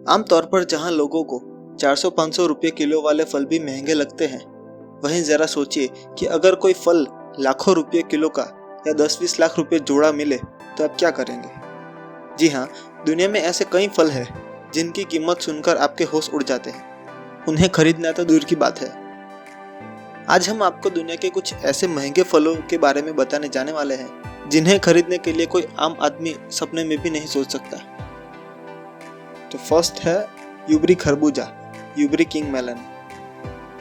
आमतौर पर जहां लोगों को 400-500 रुपये किलो वाले फल भी महंगे लगते हैं, वहीं जरा सोचिए कि अगर कोई फल लाखों रुपये किलो का या 10-20 लाख रुपये जोड़ा मिले तो आप क्या करेंगे। जी हाँ, दुनिया में ऐसे कई फल हैं जिनकी कीमत सुनकर आपके होश उड़ जाते हैं। उन्हें खरीदना तो दूर की बात है। आज हम आपको दुनिया के कुछ ऐसे महंगे फलों के बारे में बताने जाने वाले हैं जिन्हें खरीदने के लिए कोई आम आदमी सपने में भी नहीं सोच सकता। तो फर्स्ट है यूबरी खरबूजा, यूबरी किंग मेलन।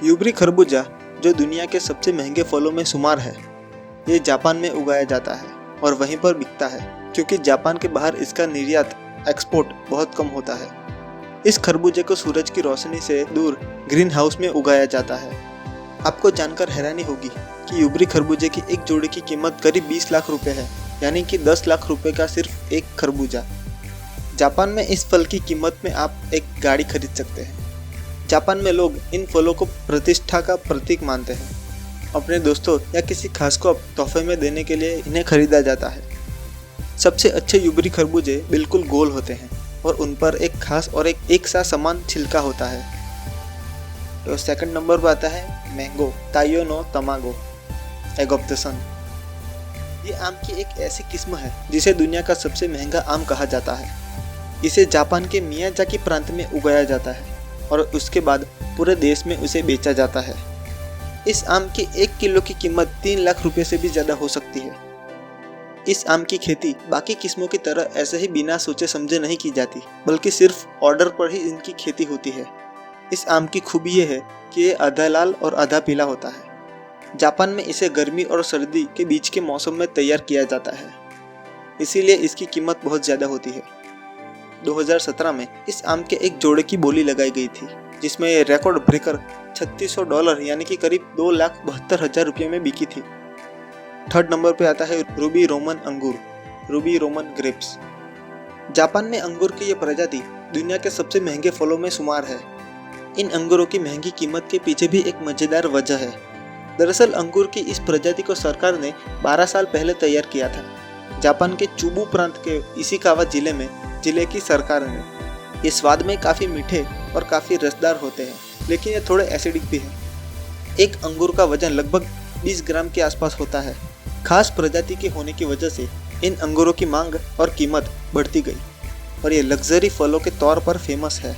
यूबरी खरबूजा जो दुनिया के सबसे महंगे फलों में शुमार है, ये जापान में उगाया जाता है और वहीं पर बिकता है क्योंकि जापान के बाहर इसका निर्यात एक्सपोर्ट बहुत कम होता है। इस खरबूजे को सूरज की रोशनी से दूर ग्रीन हाउस में उगाया जाता है। आपको जानकर हैरानी होगी कि यूबरी खरबूजे की एक जोड़ी की कीमत करीब 20 लाख रुपए है, यानी कि 10 लाख रुपए का सिर्फ एक खरबूजा। जापान में इस फल की कीमत में आप एक गाड़ी खरीद सकते हैं। जापान में लोग इन फलों को प्रतिष्ठा का प्रतीक मानते हैं। अपने दोस्तों या किसी खास को तोहफे में देने के लिए इन्हें खरीदा जाता है। सबसे अच्छे यूबरी खरबूजे बिल्कुल गोल होते हैं और उन पर एक खास और एक सा समान छिलका होता है। तो सेकंड नंबर पर आता है मैंगो ताइयो नो तमागो, एग ऑफ द सन। ये आम की एक ऐसी किस्म है जिसे दुनिया का सबसे महंगा आम कहा जाता है। इसे जापान के मियाजाकी प्रांत में उगाया जाता है और उसके बाद पूरे देश में उसे बेचा जाता है। इस आम की 1 किलो की कीमत 3 लाख रुपए से भी ज़्यादा हो सकती है। इस आम की खेती बाकी किस्मों की तरह ऐसे ही बिना सोचे समझे नहीं की जाती, बल्कि सिर्फ ऑर्डर पर ही इनकी खेती होती है। इस आम की खूबी ये है कि ये आधा लाल और आधा पीला होता है। जापान में इसे गर्मी और सर्दी के बीच के मौसम में तैयार किया जाता है, इसीलिए इसकी कीमत बहुत ज़्यादा होती है। 2017 में इस आम के एक जोड़े की बोली लगाई गई थी, जिसमें ये रिकॉर्ड ब्रेकर $3600 यानी कि करीब 2,72,000 रुपये में बिकी थी। थर्ड नंबर पे आता है रूबी रोमन अंगूर, रूबी रोमन ग्रेप्स। जापान में अंगूर की यह प्रजाति दुनिया के सबसे महंगे फलों में शुमार है। इन अंगूरों की महंगी कीमत के पीछे भी एक मजेदार वजह है। दरअसल अंगूर की इस प्रजाति को सरकार ने 12 साल पहले तैयार किया था, जापान के चुबू प्रांत के इशिकावा जिले की सरकार ने। ये स्वाद में काफ़ी मीठे और काफ़ी रसदार होते हैं, लेकिन ये थोड़े एसिडिक भी हैं। एक अंगूर का वजन लगभग 20 ग्राम के आसपास होता है। खास प्रजाति के होने की वजह से इन अंगूरों की मांग और कीमत बढ़ती गई और ये लग्जरी फलों के तौर पर फेमस है।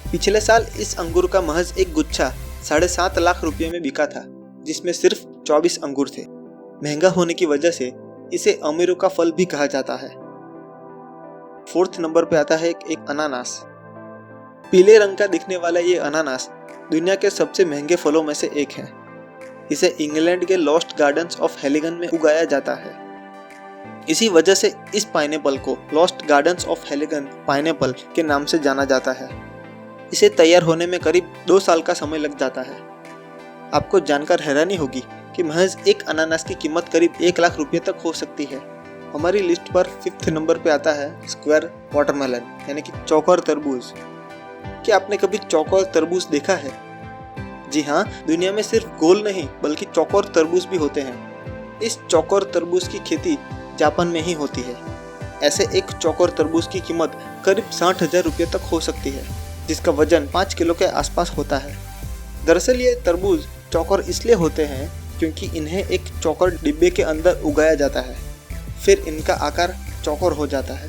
पिछले साल इस अंगूर का महज एक गुच्छा 7.5 लाख रुपये में बिका था, जिसमें सिर्फ 24 अंगूर थे। महंगा होने की वजह से इसे अमीरों का फल भी कहा जाता है। फोर्थ नंबर पे आता है एक अनानास। पीले रंग का दिखने वाला ये अनानास दुनिया के सबसे महंगे फलों में से एक है। इसे इंग्लैंड के लॉस्ट गार्डन्स ऑफ हेलिगन में उगाया जाता है। इसी वजह से इस पाइनएप्पल को लॉस्ट गार्डन्स ऑफ हेलिगन पाइनएप्पल के नाम से जाना जाता है। इसे तैयार होने में करीब 2 साल का समय लग जाता है। आपको जानकर हैरानी होगी कि महज एक अनानास की कीमत करीब 1 लाख रुपये तक हो सकती है। हमारी लिस्ट पर 5th नंबर पे आता है स्क्वायर वाटरमेलन, यानी कि चौकोर तरबूज। क्या आपने कभी चौकोर तरबूज देखा है? जी हाँ, दुनिया में सिर्फ गोल नहीं बल्कि चौकोर तरबूज भी होते हैं। इस चौकोर तरबूज की खेती जापान में ही होती है। ऐसे एक चौकोर तरबूज की कीमत करीब 60,000 रुपये तक हो सकती है, जिसका वजन 5 किलो के आसपास होता है। दरअसल ये तरबूज चौकोर इसलिए होते हैं क्योंकि इन्हें एक चौकोर डिब्बे के अंदर उगाया जाता है, फिर इनका आकार चौकोर हो जाता है।